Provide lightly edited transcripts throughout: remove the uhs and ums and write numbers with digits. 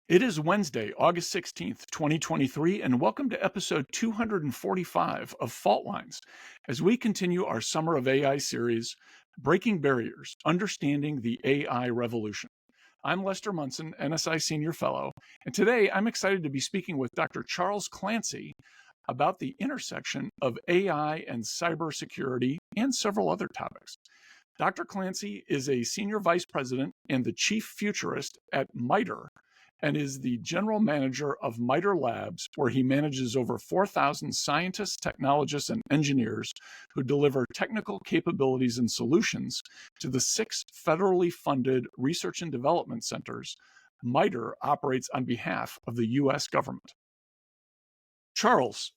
It is Wednesday, August 16th, 2023, and welcome to episode 245 of Fault Lines as we continue our Summer of AI series, Breaking Barriers, Understanding the AI Revolution. I'm Lester Munson, NSI Senior Fellow, and today I'm excited to be speaking with Dr. Charles Clancy about the intersection of AI and cybersecurity and several other topics. Dr. Clancy is a senior vice president and the chief futurist at MITRE, and is the general manager of MITRE Labs, where he manages over 4,000 scientists, technologists, and engineers who deliver technical capabilities and solutions to the 6 federally funded research and development centers MITRE operates on behalf of the U.S. government. Charles,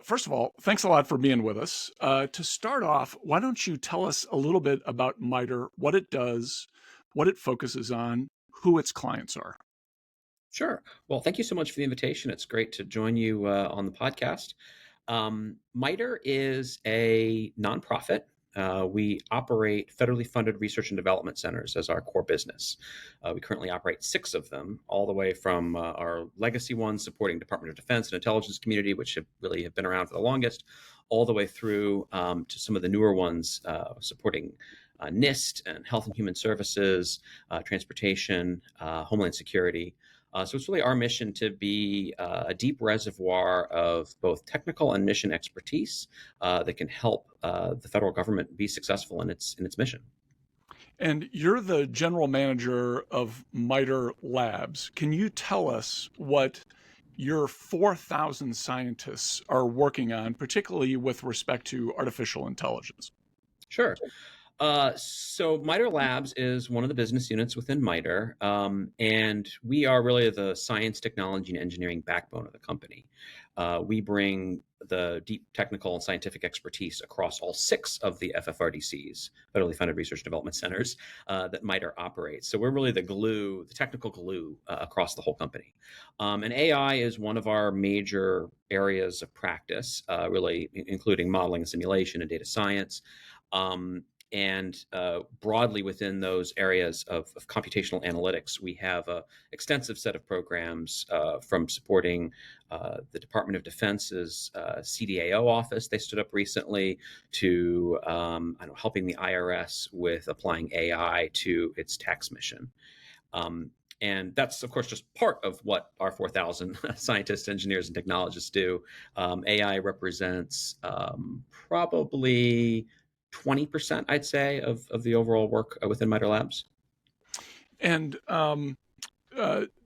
first of all, thanks a lot for being with us. To start off, why don't you tell us a little bit about MITRE, what it does, what it focuses on, who its clients are? Sure. Well, thank you so much for the invitation. It's great to join you on the podcast. MITRE is a nonprofit. We operate federally funded research and development centers as our core business. We currently operate 6 of them, all the way from our legacy ones supporting Department of Defense and intelligence community, which have been around for the longest, all the way through to some of the newer ones supporting NIST and Health and Human Services, transportation, Homeland Security. So it's really our mission to be a deep reservoir of both technical and mission expertise that can help the federal government be successful in its mission. And you're the general manager of MITRE Labs. Can you tell us what your 4,000 scientists are working on, particularly with respect to artificial intelligence? Sure. So MITRE Labs is one of the business units within MITRE, and we are really the science, technology, and engineering backbone of the company. We bring the deep technical and scientific expertise across all 6 of the FFRDCs, federally funded research development centers, that MITRE operates. So we're really the glue, the technical glue across the whole company. And AI is one of our major areas of practice, really including modeling and simulation and data science. And broadly within those areas of computational analytics, we have an extensive set of programs from supporting the Department of Defense's CDAO office they stood up recently to helping the IRS with applying AI to its tax mission. And that's, of course, just part of what our 4,000 scientists, engineers, and technologists do. AI represents probably 20%, I'd say, of the overall work within MITRE Labs. And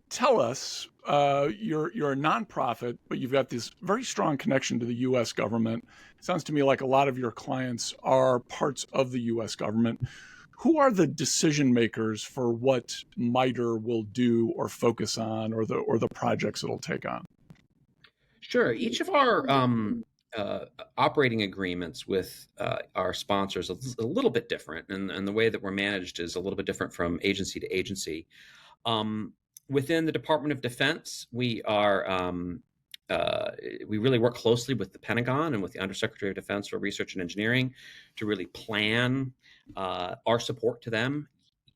tell us, you're a nonprofit, but you've got this very strong connection to the U.S. government. It sounds to me like a lot of your clients are parts of the U.S. government. Who are the decision makers for what MITRE will do or focus on, or the projects it'll take on? Sure. Each of our operating agreements with our sponsors is a little bit different, and the way that we're managed is a little bit different from agency to agency. Within the Department of Defense, we really work closely with the Pentagon and with the Undersecretary of Defense for Research and Engineering to really plan our support to them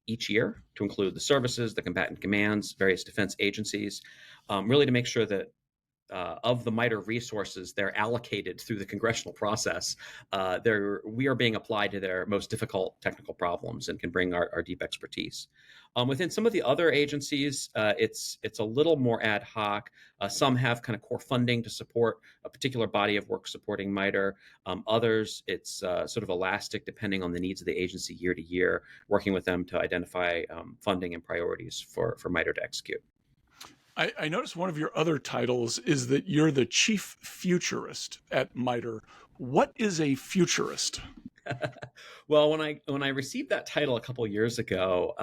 each year, to include the services, the combatant commands, various defense agencies, really to make sure that of the MITRE resources they're allocated through the congressional process, we are being applied to their most difficult technical problems and can bring our deep expertise. Within some of the other agencies, it's a little more ad hoc. Some have kind of core funding to support a particular body of work supporting MITRE. Others, it's sort of elastic depending on the needs of the agency year to year, working with them to identify funding and priorities for MITRE to execute. I noticed one of your other titles is that you're the chief futurist at MITRE. What is a futurist? Well, when I received that title a couple of years ago,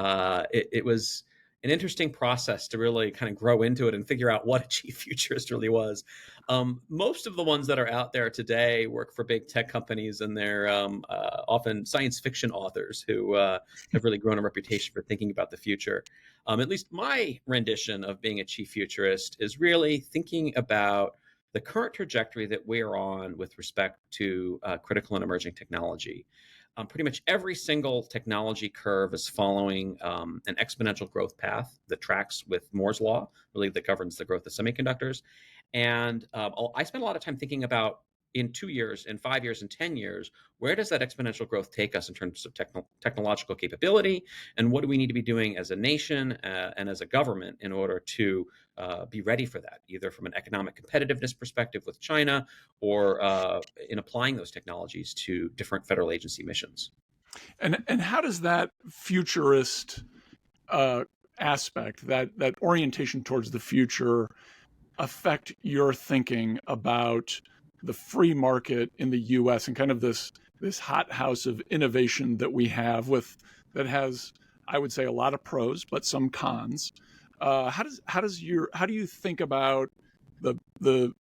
it was an interesting process to really kind of grow into it and figure out what a chief futurist really was. Most of the ones that are out there today work for big tech companies, and they're often science fiction authors who have really grown a reputation for thinking about the future. At least my rendition of being a chief futurist is really thinking about the current trajectory that we're on with respect to critical and emerging technology. Pretty much every single technology curve is following an exponential growth path that tracks with Moore's law, really that governs the growth of semiconductors. And I spend a lot of time thinking about in 2 years, in 5 years, in 10 years, where does that exponential growth take us in terms of technological capability? And what do we need to be doing as a nation and as a government in order to be ready for that, either from an economic competitiveness perspective with China or in applying those technologies to different federal agency missions? And how does that futurist uh, aspect, that orientation towards the future, affect your thinking about the free market in the U.S. and kind of this hothouse of innovation that we have that has, I would say, a lot of pros but some cons. How do you think about the the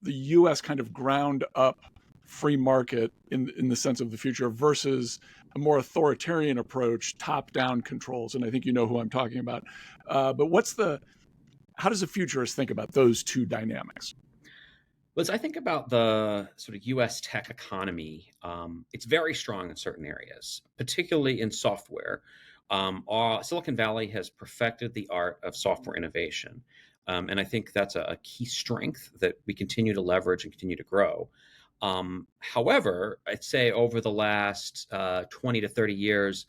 the U.S. kind of ground up free market in the sense of the future versus a more authoritarian approach, top down controls? And I think you know who I'm talking about. But how does a futurist think about those two dynamics? As I think about the sort of US tech economy, it's very strong in certain areas, particularly in software. Silicon Valley has perfected the art of software innovation. And I think that's a key strength that we continue to leverage and continue to grow. However, I'd say over the last 20 to 30 years,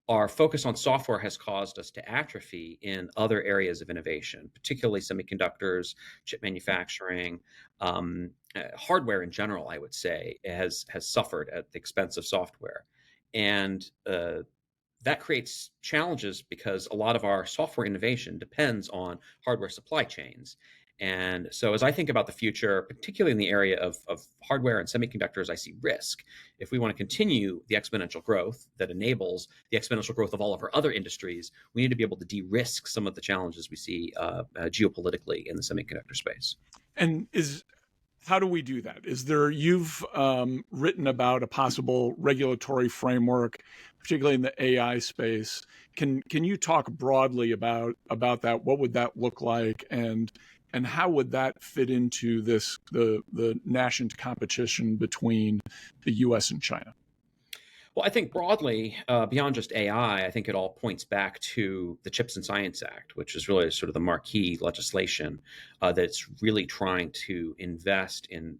our focus on software has caused us to atrophy in other areas of innovation, particularly semiconductors, chip manufacturing, hardware in general. I would say has suffered at the expense of software, and that creates challenges because a lot of our software innovation depends on hardware supply chains. And so, as I think about the future, particularly in the area of hardware and semiconductors, I see risk. If we want to continue the exponential growth that enables the exponential growth of all of our other industries, we need to be able to de risk some of the challenges we see geopolitically in the semiconductor space. And is how do we do that? Is there you've written about a possible regulatory framework, particularly in the AI space? Can you talk broadly about that? What would that look like, and how would that fit into the nascent competition between the U.S. and China? Well, I think broadly, beyond just AI, I think it all points back to the Chips and Science Act, which is really sort of the marquee legislation that's really trying to invest in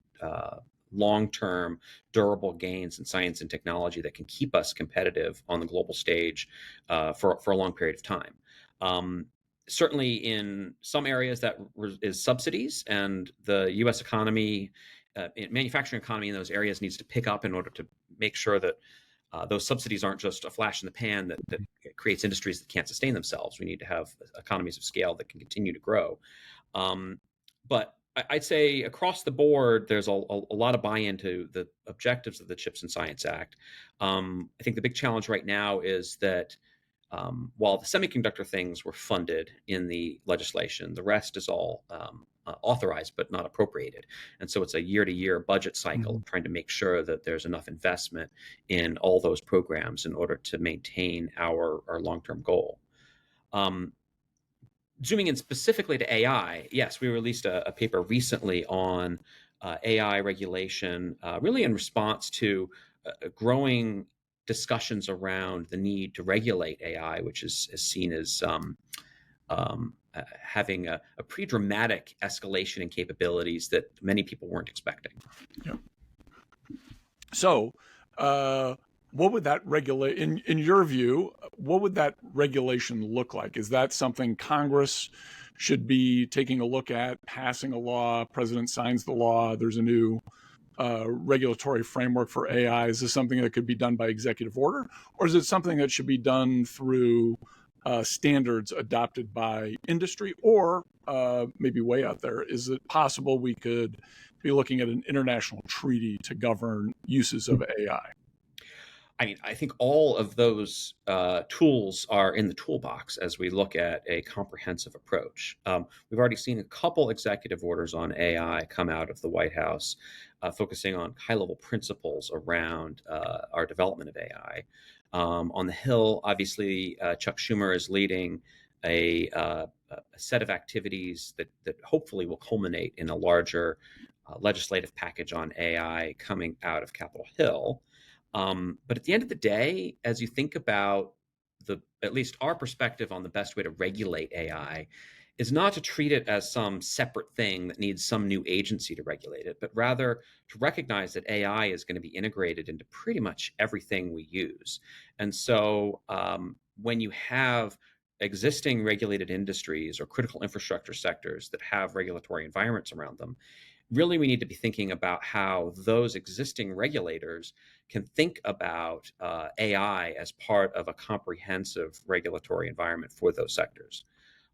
long-term, durable gains in science and technology that can keep us competitive on the global stage for a long period of time. Certainly, in some areas, that is subsidies, and the U.S. economy, manufacturing economy in those areas needs to pick up in order to make sure that those subsidies aren't just a flash in the pan that creates industries that can't sustain themselves. We need to have economies of scale that can continue to grow. But I'd say across the board, there's a lot of buy-in to the objectives of the Chips and Science Act. I think the big challenge right now is that while the semiconductor things were funded in the legislation, the rest is all authorized but not appropriated. And so it's a year-to-year budget cycle, trying to make sure that there's enough investment in all those programs in order to maintain our long-term goal. Zooming in specifically to AI, yes, we released a paper recently on AI regulation, really in response to growing discussions around the need to regulate AI, which is seen as having a pretty dramatic escalation in capabilities that many people weren't expecting. Yeah. So, what would that regulate in your view? What would that regulation look like? Is that something Congress should be taking a look at, passing a law? President signs the law. There's a new regulatory framework for AI. Is this something that could be done by executive order, or is it something that should be done through standards adopted by industry, or maybe way out there? Is it possible we could be looking at an international treaty to govern uses of AI? I mean, I think all of those tools are in the toolbox as we look at a comprehensive approach. We've already seen a couple executive orders on AI come out of the White House, focusing on high-level principles around our development of AI. On the Hill, obviously, Chuck Schumer is leading a set of activities that hopefully will culminate in a larger legislative package on AI coming out of Capitol Hill. But at the end of the day, as you think about at least our perspective on the best way to regulate AI, is not to treat it as some separate thing that needs some new agency to regulate it, but rather to recognize that AI is going to be integrated into pretty much everything we use. And so when you have existing regulated industries or critical infrastructure sectors that have regulatory environments around them, really we need to be thinking about how those existing regulators can think about AI as part of a comprehensive regulatory environment for those sectors.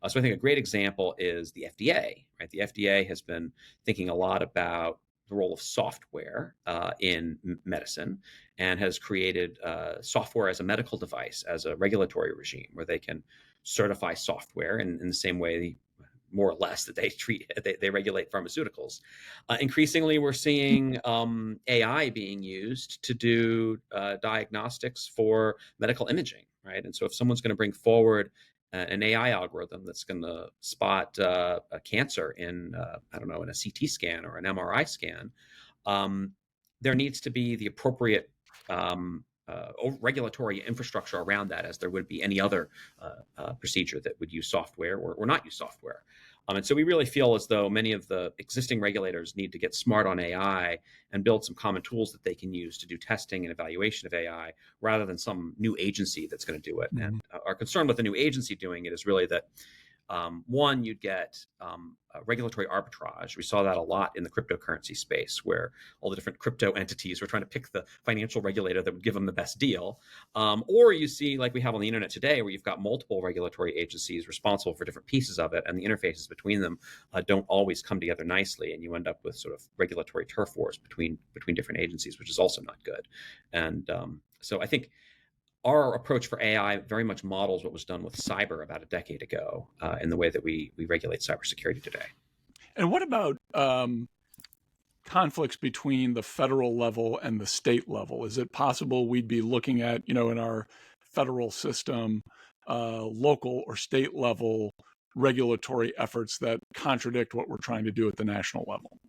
So I think a great example is the FDA, right? The FDA has been thinking a lot about the role of software in medicine and has created software as a medical device, as a regulatory regime where they can certify software in the same way, more or less, that they regulate pharmaceuticals. Increasingly, we're seeing AI being used to do diagnostics for medical imaging, right? And so if someone's going to bring forward an AI algorithm that's going to spot a cancer in, I don't know, in a CT scan or an MRI scan, there needs to be the appropriate regulatory infrastructure around that, as there would be any other procedure that would use software or not use software. And so we really feel as though many of the existing regulators need to get smart on AI and build some common tools that they can use to do testing and evaluation of AI, rather than some new agency that's going to do it. Mm-hmm. And our concern with the new agency doing it is really that one, you'd get regulatory arbitrage. We saw that a lot in the cryptocurrency space, where all the different crypto entities were trying to pick the financial regulator that would give them the best deal. Or you see, like we have on the internet today, where you've got multiple regulatory agencies responsible for different pieces of it, and the interfaces between them don't always come together nicely, and you end up with sort of regulatory turf wars between different agencies, which is also not good. And so I think our approach for AI very much models what was done with cyber about a decade ago in the way that we regulate cybersecurity today. And what about conflicts between the federal level and the state level? Is it possible we'd be looking at, in our federal system, local or state level regulatory efforts that contradict what we're trying to do at the national level?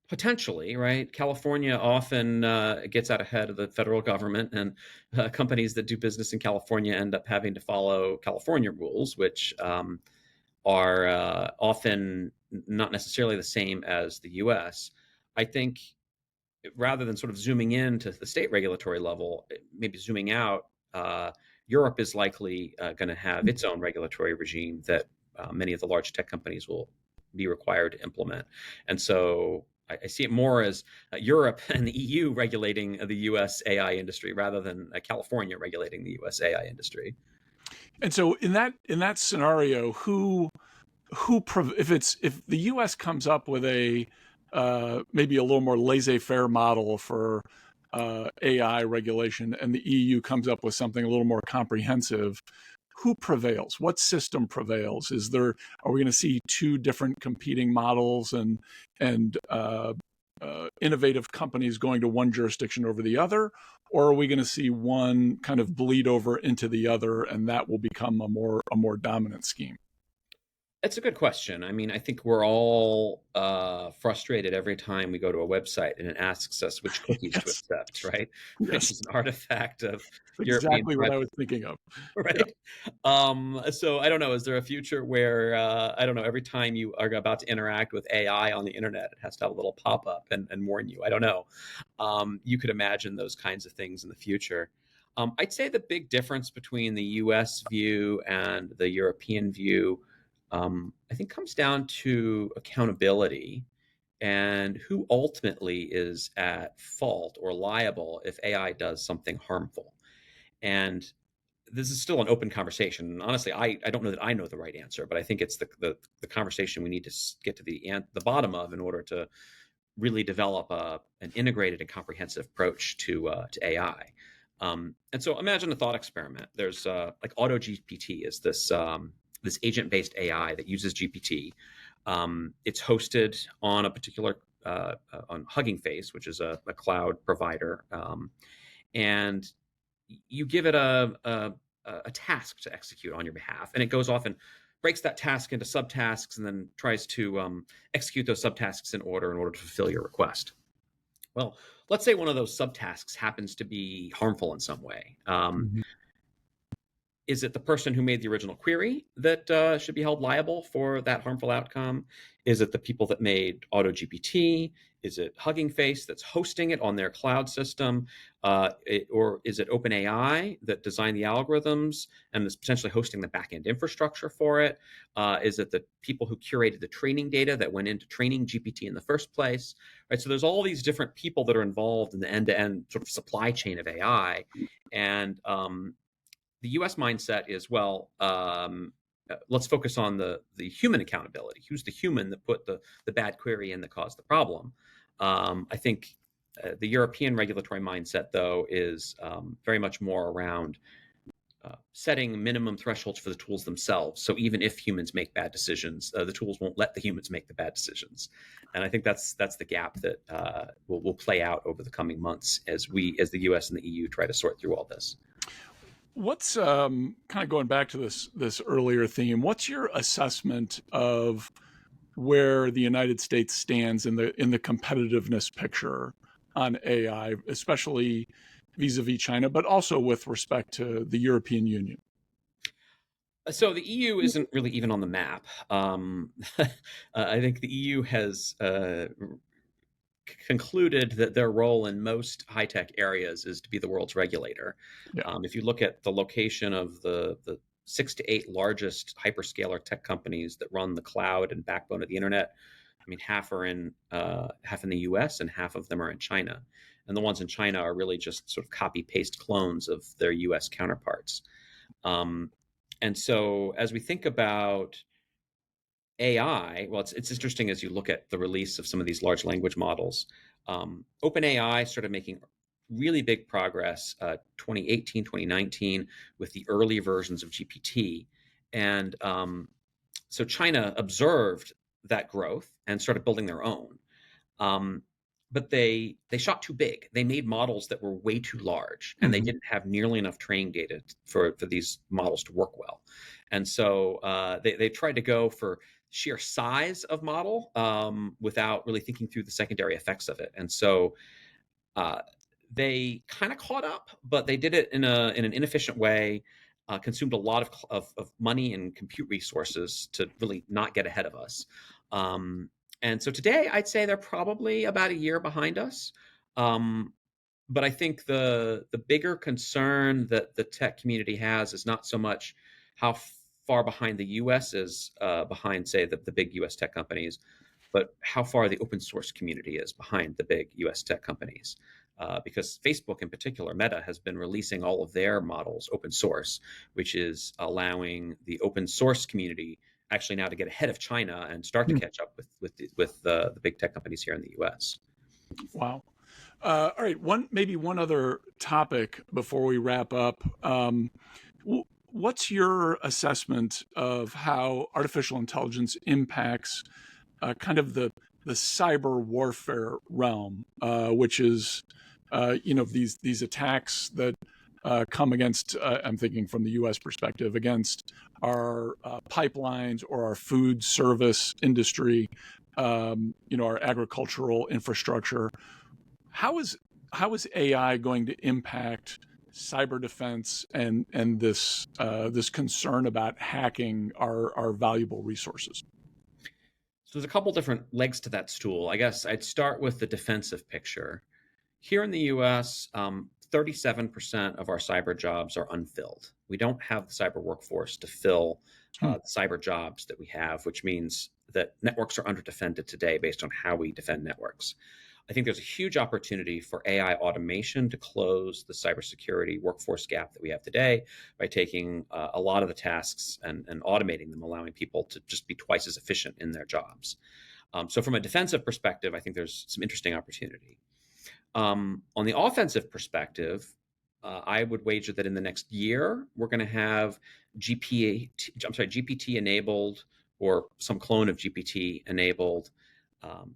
Potentially, right? California often gets out ahead of the federal government, and companies that do business in California end up having to follow California rules, which are often not necessarily the same as the US. I think rather than sort of zooming in to the state regulatory level, maybe zooming out, Europe is likely going to have its own regulatory regime that many of the large tech companies will be required to implement. And so I see it more as Europe and the EU regulating the U.S. AI industry rather than California regulating the U.S. AI industry. And so in that scenario, if the U.S. comes up with a maybe a little more laissez-faire model for AI regulation, and the EU comes up with something a little more comprehensive, who prevails? What system prevails? Are we going to see two different competing models and innovative companies going to one jurisdiction over the other, or are we going to see one kind of bleed over into the other, and that will become a more dominant scheme? It's a good question. I mean, I think we're all frustrated every time we go to a website and it asks us which cookies to accept, right? Yes. Which is an artifact of exactly what I was thinking of. Right. Yeah. So I don't know, is there a future where, I don't know, every time you are about to interact with AI on the internet, it has to have a little pop-up and warn you? I don't know. You could imagine those kinds of things in the future. I'd say the big difference between the US view and the European view, I think, comes down to accountability and who ultimately is at fault or liable if AI does something harmful. And this is still an open conversation. Honestly, I don't know that I know the right answer, but I think it's the conversation we need to get to the bottom of in order to really develop an integrated and comprehensive approach to AI. And so imagine a thought experiment. There's like AutoGPT is this agent-based AI that uses GPT. It's hosted on a particular on Hugging Face, which is a cloud provider, and you give it a task to execute on your behalf, and it goes off and breaks that task into subtasks, and then tries to execute those subtasks in order to fulfill your request. Well, let's say one of those subtasks happens to be harmful in some way. Mhm. Is it the person who made the original query that should be held liable for that harmful outcome? Is it the people that made AutoGPT? Is it Hugging Face that's hosting it on their cloud system? Or is it OpenAI that designed the algorithms and is potentially hosting the backend infrastructure for it? Is it the people who curated the training data that went into training GPT in the first place? Right. So there's all these different people that are involved in the end-to-end sort of supply chain of AI, and the U.S. mindset is, well, let's focus on the human accountability. Who's the human that put the bad query in that caused the problem? I think the European regulatory mindset, though, is very much more around setting minimum thresholds for the tools themselves. So even if humans make bad decisions, the tools won't let the humans make the bad decisions. And I think that's the gap that will play out over the coming months as the U.S. and the EU try to sort through all this. What's kind of going back to this earlier theme? What's your assessment of where the United States stands in the competitiveness picture on AI, especially vis-a-vis China, but also with respect to the European Union? So the EU isn't really even on the map. I think the EU has concluded that their role in most high-tech areas is to be the world's regulator. Yeah. If you look at the location of the 6 to 8 largest hyperscaler tech companies that run the cloud and backbone of the internet, I mean, half in the U.S. and half of them are in China, and the ones in China are really just sort of copy paste clones of their U.S. counterparts. Um, and so, as we think about AI, well, it's interesting as you look at the release of some of these large language models. OpenAI started making really big progress 2018, 2019 with the early versions of GPT. And so China observed that growth and started building their own. Um, but they shot too big. They made models that were way too large, and they Mhm. didn't have nearly enough training data for these models to work well. And so they tried to go for sheer size of model without really thinking through the secondary effects of it. And so uh, they kind of caught up, but they did it in an inefficient way. Consumed a lot of money and compute resources to really not get ahead of us. Um, and so today, I'd say they're probably about a year behind us. Um, but I think the bigger concern that the tech community has is not so much how far behind the U.S. is behind, say, the big U.S. tech companies, but how far the open source community is behind the big U.S. tech companies. Because Facebook, in particular, Meta, has been releasing all of their models open source, which is allowing the open source community actually now to get ahead of China and start to Hmm. catch up with the big tech companies here in the U.S. Wow. All right. Maybe one other topic before we wrap up. What's your assessment of how artificial intelligence impacts kind of the cyber warfare realm, which is these attacks that come against? I'm thinking from the U.S. perspective against our pipelines or our food service industry, our agricultural infrastructure. How is AI going to impact cyber defense and this concern about hacking our valuable resources? So there's a couple different legs to that stool. I guess I'd start with the defensive picture. Here in the US, 37% of our cyber jobs are unfilled. We don't have the cyber workforce to fill Hmm. the cyber jobs that we have, which means that networks are underdefended today based on how we defend networks. I think there's a huge opportunity for AI automation to close the cybersecurity workforce gap that we have today by taking a lot of the tasks and automating them, allowing people to just be twice as efficient in their jobs. So, from a defensive perspective, I think there's some interesting opportunity. On the offensive perspective, I would wager that in the next year, we're going to have GPT enabled or some clone of GPT enabled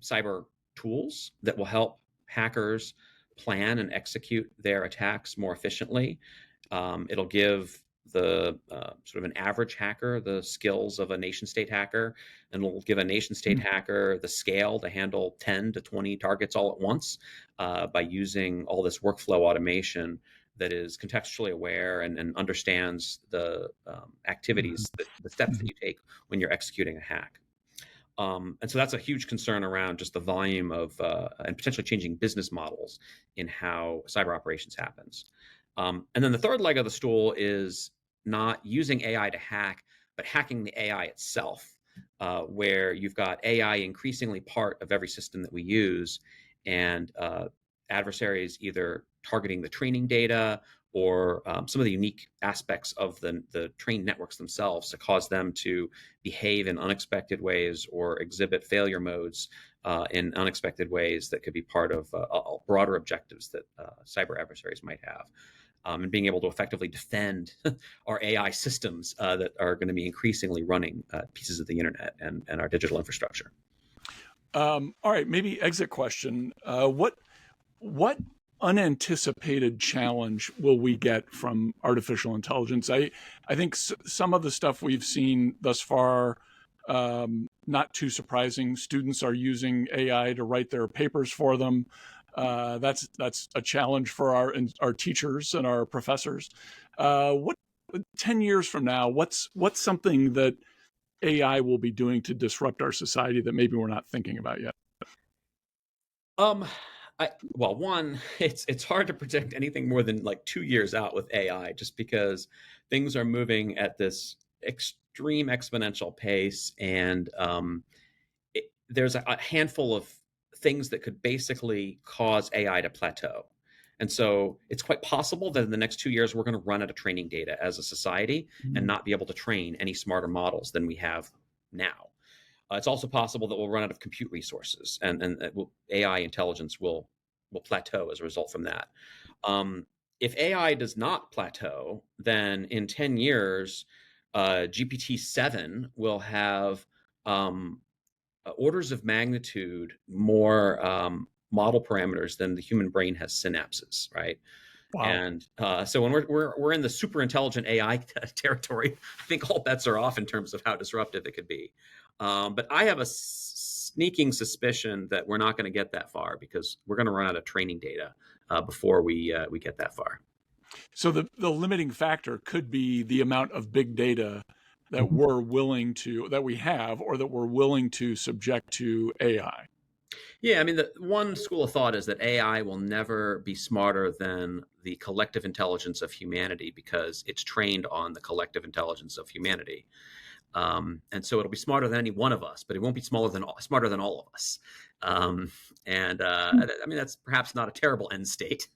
cyber tools that will help hackers plan and execute their attacks more efficiently. It'll give sort of an average hacker the skills of a nation state hacker, and it'll give a nation state hacker the scale to handle 10 to 20 targets all at once by using all this workflow automation that is contextually aware and understands the activities, the steps that you take when you're executing a hack. And so that's a huge concern around just the volume of and potentially changing business models in how cyber operations happens. And then the third leg of the stool is not using AI to hack, but hacking the AI itself, where you've got AI increasingly part of every system that we use, and adversaries either targeting the training data or some of the unique aspects of the trained networks themselves to cause them to behave in unexpected ways or exhibit failure modes in unexpected ways that could be part of broader objectives that cyber adversaries might have. And being able to effectively defend our AI systems that are going to be increasingly running pieces of the internet and our digital infrastructure. All right, maybe exit question. What unanticipated challenge will we get from artificial intelligence? I think some of the stuff we've seen thus far, not too surprising. Students are using AI to write their papers for them. That's a challenge for our teachers and our professors. What 10 years from now? What's something that AI will be doing to disrupt our society that maybe we're not thinking about yet? Well, one, it's hard to predict anything more than like 2 years out with AI, just because things are moving at this extreme exponential pace, and there's a handful of things that could basically cause AI to plateau. And so it's quite possible that in the next 2 years, we're going to run out of training data as a society and not be able to train any smarter models than we have now. It's also possible that we'll run out of compute resources, and AI intelligence will plateau as a result from that. If AI does not plateau, then in 10 years, GPT-7 will have orders of magnitude more model parameters than the human brain has synapses, right? Wow. And so when we're in the super intelligent AI territory, I think all bets are off in terms of how disruptive it could be. But I have a sneaking suspicion that we're not going to get that far, because we're going to run out of training data before we get that far. So the limiting factor could be the amount of big data that we have, or that we're willing to subject to AI. Yeah, I mean, the one school of thought is that AI will never be smarter than the collective intelligence of humanity, because it's trained on the collective intelligence of humanity. And so it'll be smarter than any one of us, but it won't be smarter than all of us. I mean, that's perhaps not a terrible end state.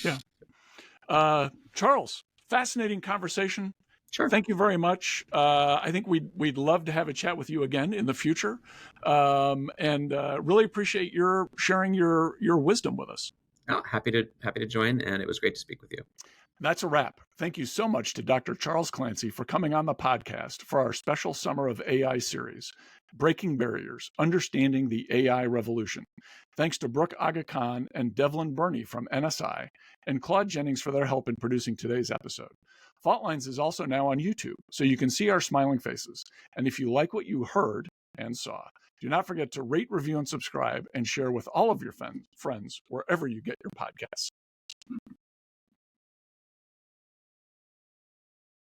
Yeah. Charles, fascinating conversation. Sure. Thank you very much. I think we'd love to have a chat with you again in the future, and really appreciate your sharing your wisdom with us. Oh, happy to join, and it was great to speak with you. That's a wrap. Thank you so much to Dr. Charles Clancy for coming on the podcast for our special Summer of AI series, Breaking Barriers, Understanding the AI Revolution. Thanks to Brooke Aga Khan and Devlin Burney from NSI, and Claude Jennings for their help in producing today's episode. Faultlines is also now on YouTube, so you can see our smiling faces. And if you like what you heard and saw, do not forget to rate, review, and subscribe, and share with all of your friends wherever you get your podcasts.